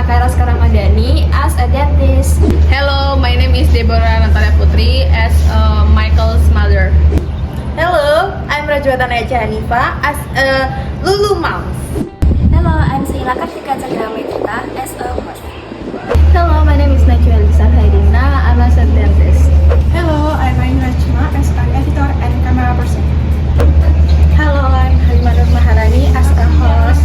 Kairos Karamadani as a dentist. Hello, my name is Deborah Natalia Putri as Michael's mother. Hello, I'm Rajwata Neja Hanifa as a Lulu mom. Hello, I'm Sheila Kartika Chandramitra as a host. Hello, my name is Najwa Lisa Hairina. I'm a dentist. Hello, I'm Ain Rajma as an editor and camera person. Hello, I'm Halimanur Maharani as a host.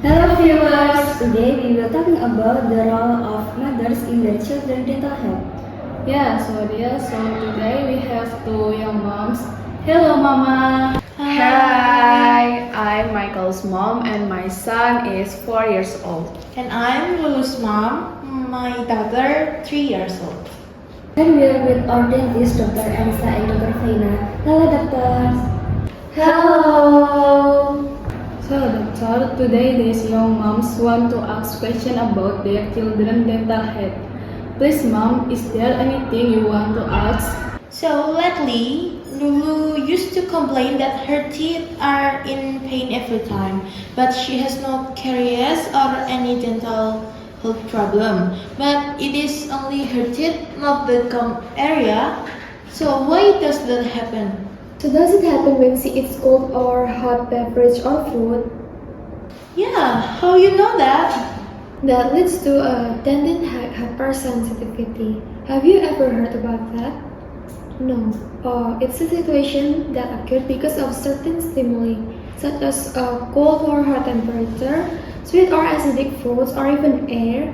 Hello viewers, today we will talking about the role of mothers in their children's dental health. Yeah, so today we have two young moms. Hello, Mama. Hi, I'm Michael's mom and my son is 4 years old. And I'm Lulu's mom, my daughter 3 years old. And we are with our dentist, Dr. Anissa and Dr. Faina. Hello doctors. Hello. So, doctor, today these young moms want to ask question about their children dental health. Please, mom, is there anything you want to ask? So lately, Lulu used to complain that her teeth are in pain every time, but she has no caries or any dental health problem. But it is only her teeth, not the gum area. So why does that happen? So does it happen when she eats cold or hot beverage or food? Yeah, how you know that? That leads to a dentin hypersensitivity. Have you ever heard about that? No. It's a situation that occurs because of certain stimuli, such as cold or hot temperature, sweet or acidic foods, or even air.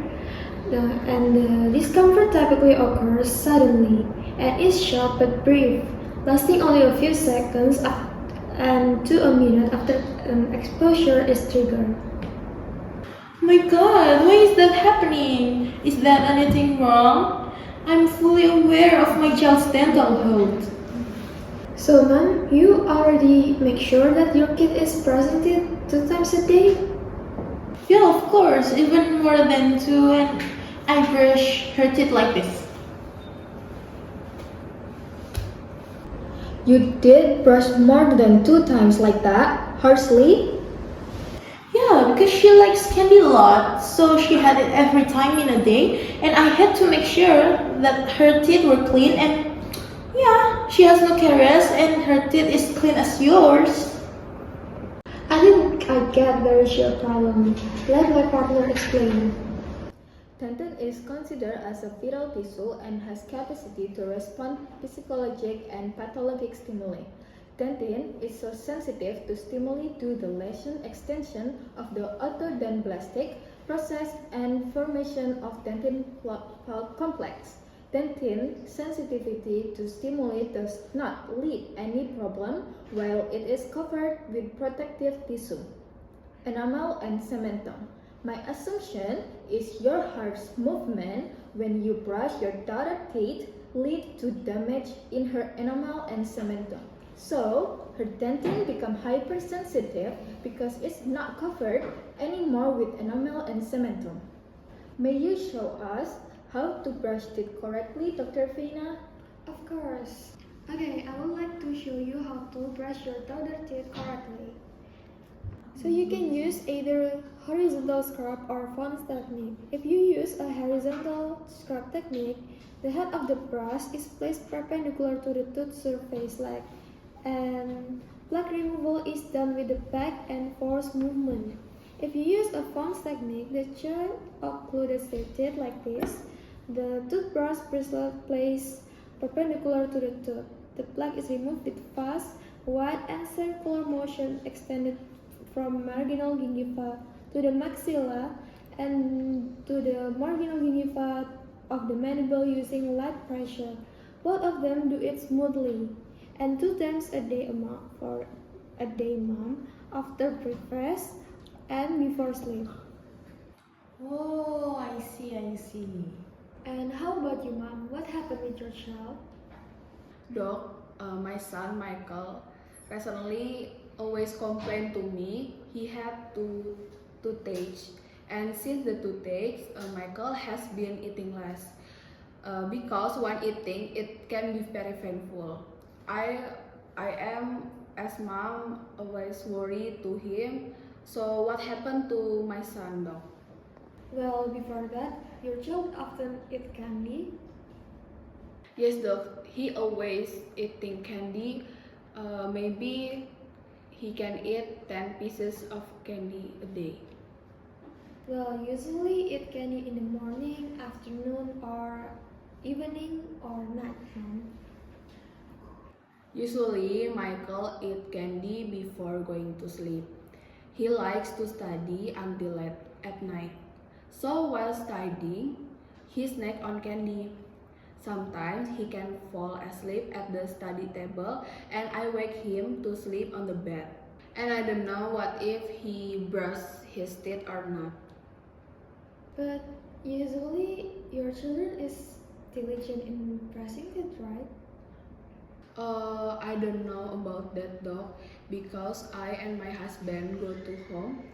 And discomfort typically occurs suddenly and is short but brief, lasting only a few seconds and to a minute after exposure is triggered. My God, why is that happening? Is that anything wrong? I'm fully aware of my child's dental health. So, ma'am, you already make sure that your kid is brushing teeth 2 times a day? Yeah, of course, even more than 2, and I brush her teeth like this. You did brush more than 2 times like that? Harshly? Yeah, because she likes candy a lot, so she had it every time in a day, and I had to make sure that her teeth were clean, and yeah, she has no caries and her teeth is clean as yours. I think I get where is your problem. Let my partner explain. Dentin is considered as a vital tissue and has capacity to respond physiologic and pathologic stimuli. Dentin is so sensitive to stimuli due to the lesion extension of the orthodontic process and formation of dentin pulp complex. Dentin sensitivity to stimuli does not lead any problem while it is covered with protective tissue, enamel and cementum. My assumption is your heart's movement when you brush your daughter's teeth lead to damage in her enamel and cementum. So, her dentin become hypersensitive because it's not covered anymore with enamel and cementum. May you show us how to brush teeth correctly, Dr. Faina? Of course. Okay, I would like to show you how to brush your daughter's teeth correctly. So you can use either horizontal scrub or Fons technique. If you use a horizontal scrub technique, the head of the brush is placed perpendicular to the tooth surface and plaque removal is done with the back and force movement. If you use a Fons technique, the child occludes their teeth like this. The toothbrush bristle placed perpendicular to the tooth. The plaque is removed with fast, wide, and circular motion extended from marginal gingiva to the maxilla and to the marginal gingiva of the mandible using light pressure. Both of them do it smoothly and 2 times a day mom, after breakfast and before sleep. Oh, I see. And how about you, mom? What happened with your child? Doc, my son Michael recently always complained to me he had toothache, and since the toothache, Michael has been eating less because when eating it can be very painful. I am as mom always worry to him. So what happened to my son, doc? Well, before that, your child often eat candy. Yes, doc. He always eating candy. Maybe he can eat 10 pieces of candy a day. Well, usually eat candy in the morning, afternoon, or evening or night time. Usually, Michael eat candy before going to sleep. He likes to study until late at night. So while studying, he snack on candy. Sometimes he can fall asleep at the study table and I wake him to sleep on the bed. And I don't know what if he brushed his teeth or not. But usually your children is diligent in brushing teeth, right? I don't know about that dog because I and my husband go to home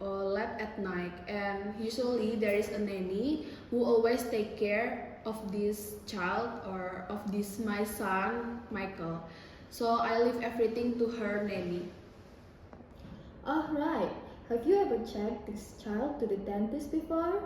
late at night and usually there is a nanny who always take care of this child or of this my son Michael. So I leave everything to her nanny. Alright, have you ever checked this child to the dentist before?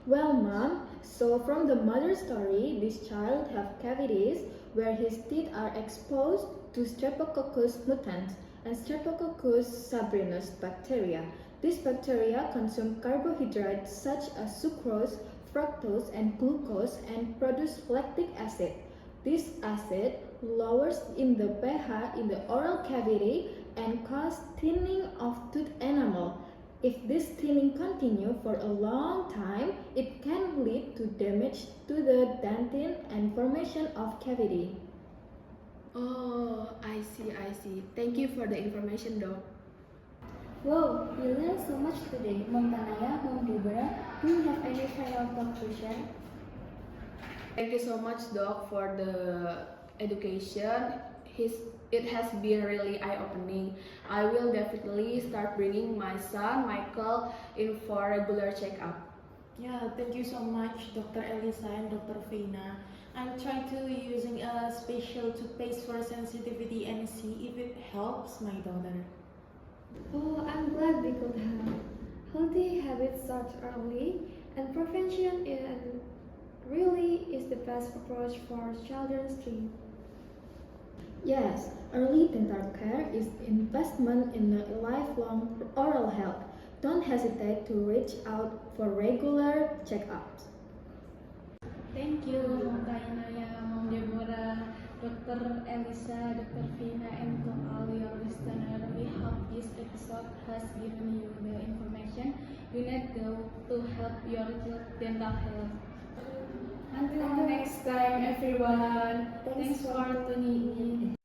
Well, mom, so from the mother's story, this child have cavities where his teeth are exposed to Streptococcus mutans and Streptococcus sabrinus bacteria. These bacteria consume carbohydrates such as sucrose, fructose, and glucose and produce lactic acid. This acid lowers in the pH in the oral cavity and cause thinning of tooth enamel. If this thinning continues for a long time, it can lead to damage to the dentin and formation of cavity. Oh, I see. Thank you for the information, doc. Wow, we learned so much today. Mom Tanaya, Mom Deborah, do you have any final conclusion? Thank you so much, doc, for the education. It has been really eye-opening. I will definitely start bringing my son Michael in for regular checkup. Yeah, thank you so much, Dr. Elisa and Dr. Veina. I'm trying to using a special toothpaste for sensitivity and see if it helps my daughter. Oh, I'm glad we could help. Healthy habits start early, and prevention really is the best approach for children's teeth. Yes, early dental care is investment in a lifelong oral health. Don't hesitate to reach out for regular checkups. Thank you, Mom Tainaya, Mom Deborah, Dr. Elisa, Dr. Vina, and to all your listeners. We hope this episode has given you the information you need to help your child's dental health. Until next time, everyone. Thanks for tuning in.